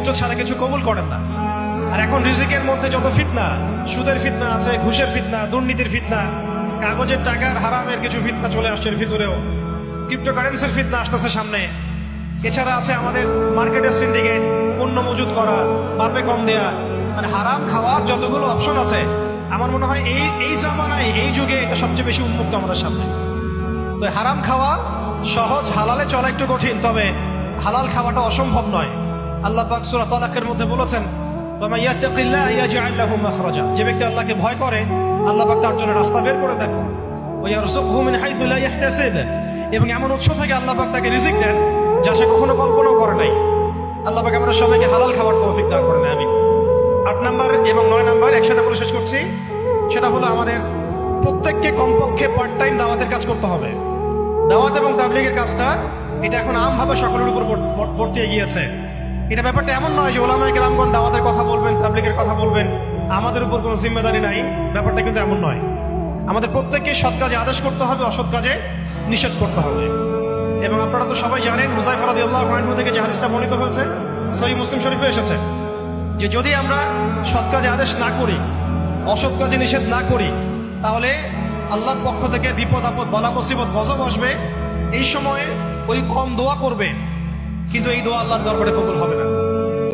নৈকট্য ছাড়া কিছু কবুল করেন না। আর এখন রিজিকের মধ্যে যত ফিতনা, সুদের ফিতনা আছে, ঘুষের ফিতনা, দুর্নীতির ফিতনা, কাগজের টাকার হারামের কিছু ফিতনা চলে আসছে এর ভিতরেও, ক্রিপ্টোকারেন্সির ফিতনা আসতেছে সামনে। এছাড়া আছে আমাদের মার্কেটের সিন্ডিকেট, পণ্য মজুত করা, বাড়বে কম দেয়া, মানে হারাম খাওয়ার যতগুলো অপশন আছে, আমার মনে হয় এই জামানায়, এই যুগে এটা সবচেয়ে বেশি উন্মুক্ত আমাদের সামনে। তো হারাম খাওয়া সহজ, হালালে চলা একটু কঠিন, তবে হালাল খাওয়াটা অসম্ভব নয়। আল্লাহ পাক সূরা তালাকের মধ্যে বলেছেন, ওয়া ইয়াত্তাকিল্লাহ ইয়াজআল লাহু মাখরাজা, যে ব্যক্তি আল্লাহকে ভয় করে আল্লাহ পাক তার জন্য রাস্তা বের করে দেন। ওয়া ইয়ারযুকহু মিন হাইসু লা ইয়াহতাসিব, এবং এমন উৎস থেকে আল্লাহ পাক তাকে রিজিক দেন যা সে কখনো কল্পনাও করে নাই। আল্লাহ পাক আমাদের সবাইকে হালাল খাওয়ার তৌফিক দান করেন, আমিন। 8 নাম্বার এবং 9 নাম্বার একসাথে বলে শেষ করছি, সেটা হলো আমাদের প্রত্যেককে কমপক্ষে পার্ট টাইম দাওয়াতের কাজ করতে হবে। দাওয়াত এবং তাবলীগের কাজটা এটা এখন আমভাবে সকলের উপর বর্তিয়ে গিয়েছে। এটা ব্যাপারটা এমন নয় যে ওলামায়ে কেরামগণ দাওয়াতের কথা বলবেন, তাবলীগের কথা বলবেন, আমাদের উপর কোনো জিম্মেদারি নাই, ব্যাপারটা কিন্তু এমন নয়। আমাদের প্রত্যেককে সৎ কাজে আদেশ করতে হবে, অসৎ কাজে নিষেধ করতে হবে। এবং আপনারা তো সবাই জানেন, হুযায়ফা রাদিয়াল্লাহু আনহু থেকে যে হাদিসটা বর্ণিত হয়েছে সহিহ মুসলিম শরীফে এসেছে, যে যদি আমরা সৎ কাজে আদেশ না করি, অসৎ কাজে নিষেধ না করি, তাহলে আল্লাহর পক্ষ থেকে বিপদ আপদ, বালা মুসিবত, গজব আসবে। এই সময়ে ওই কম দোয়া করবে, কিন্তু এই দোয়া আল্লাহর দরবারে কবুল হবে না।